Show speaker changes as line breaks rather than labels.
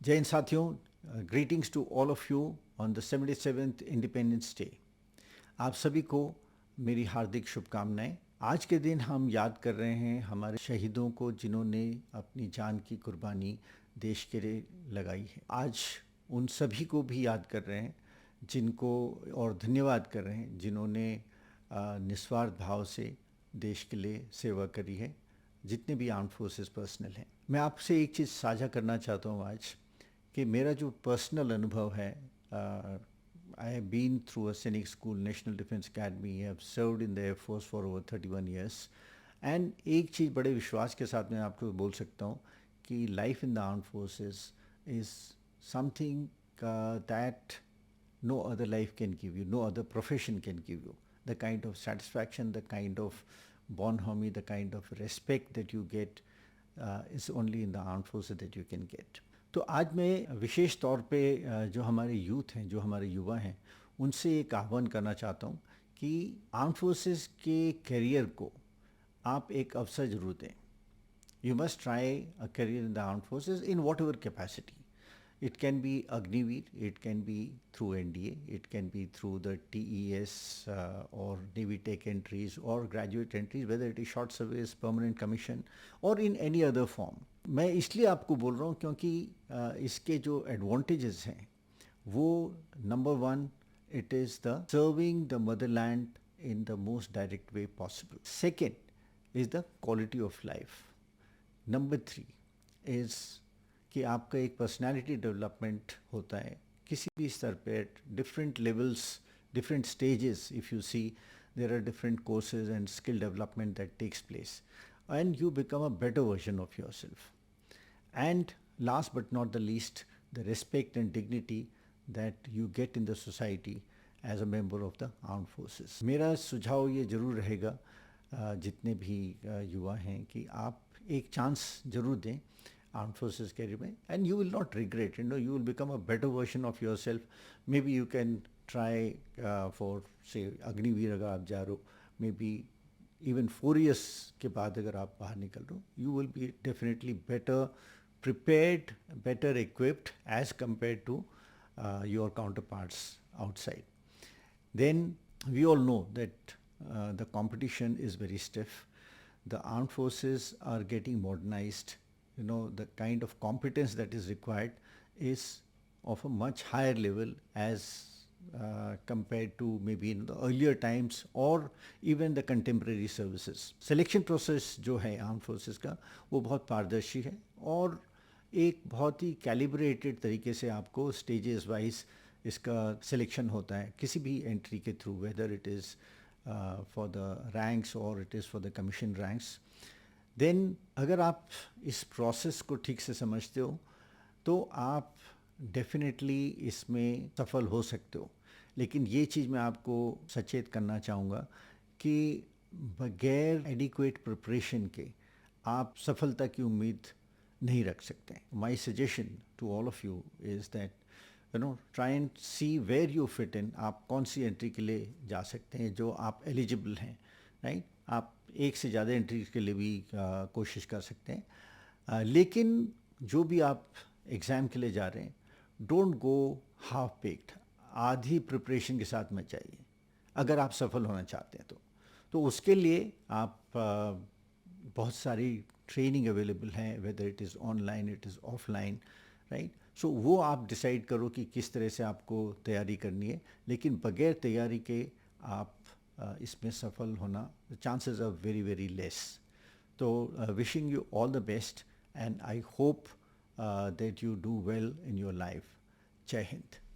जय हिंद साथियों, greetings to all of you on the 77th Independence Day. आप सभी को मेरी हार्दिक शुभकामनाएं। आज के दिन हम याद कर रहे हैं हमारे शहीदों को जिन्होंने अपनी जान की कुर्बानी देश के लिए लगाई है। आज उन सभी को भी याद कर रहे हैं जिनको, और धन्यवाद कर रहे हैं जिन्होंने निस्वार्थ भाव से देश के लिए सेवा करी है, जितने भी आर्म्ड फोर्सेस पर्सनल हैं। मैं आपसे एक चीज़ साझा करना चाहता हूँ आज, कि मेरा जो पर्सनल अनुभव है, I have been through a Sainik school, national defence academy, have served in the air force for over 31 years. एंड एक चीज़ बड़े विश्वास के साथ मैं आपको बोल सकता हूँ कि life in the armed forces is something that no other life can give you, no other profession can give you. The kind of satisfaction, the kind of bonhomie, the kind of respect that you get is only in the armed forces that you can get. तो आज मैं विशेष तौर पे जो हमारे youth हैं, जो हमारे युवा हैं, उनसे एक आह्वान करना चाहता हूँ कि आर्म्ड फोर्सेस के करियर को आप एक अवसर जरूर दें। You must try a career in the armed forces in whatever capacity. It can be Agniveer, it can be through NDA, it can be through the TES or Navy Tech entries or graduate entries, whether it is short service, permanent commission or in any other form. मैं इसलिए आपको बोल रहा हूँ क्योंकि इसके जो advantages हैं वो, number one, it is the serving the motherland in the most direct way possible. Second is the quality of life. Number 3 is कि आपका एक पर्सनालिटी डेवलपमेंट होता है किसी भी स्तर पे, different levels, different stages. If you see, there are different courses and skill development that takes place, and you become a better version of your self. And last but not the least, the respect and dignity that you get in the society as a member of the armed forces. मेरा सुझाव ये ज़रूर रहेगा जितने भी युवा हैं कि आप एक चांस ज़रूर दें आर्म्ड फोर्सेस कैरियर में, and you will not regret, you will become a better version of your self. May be you can try for से अग्निवीर अगर आप जा रहे हो, मे बी इवन 4 years के बाद अगर आप बाहर निकल रहे हो, you will be definitely better prepared, better equipped as compare to your counterparts outside. Then we all know that the competition is very stiff. The armed forces are getting modernized. The kind of competence that is required is of a much higher level as compared to maybe in the earlier times or even the contemporary services. Selection process जो है armed forces का, वो बहुत पारदर्शी है और एक बहुत ही कैलिब्रेटेड तरीके से आपको स्टेजेस वाइज इसका सिलेक्शन होता है किसी भी एंट्री के through, whether it is for the ranks और it is for the commission ranks. Then अगर आप इस प्रोसेस को ठीक से समझते हो तो आप डेफिनेटली इसमें सफल हो सकते हो। लेकिन ये चीज़ मैं आपको सचेत करना चाहूँगा कि बगैर एडिक्वेट प्रिपरेशन के आप सफलता की उम्मीद नहीं रख सकते। My suggestion to all of you is that try and see where you fit in. आप कौन सी एंट्री के लिए जा सकते हैं जो आप एलिजिबल हैं, राइट? आप एक से ज़्यादा एंट्री के लिए भी कोशिश कर सकते हैं। लेकिन जो भी आप एग्ज़ाम के लिए जा रहे हैं, डोंट गो हाफ बेक्ड। आधी प्रिपरेशन के साथ मत जाइए अगर आप सफल होना चाहते हैं तो उसके लिए आप बहुत सारी ट्रेनिंग अवेलेबल हैं, whether it is online, it is offline, right? So वो आप डिसाइड करो कि किस तरह से आपको तैयारी करनी है। लेकिन बगैर तैयारी के आप इसमें सफल होना, the chances are very very less. तो wishing you all the best and I hope that you do well in your life. जय हिंद।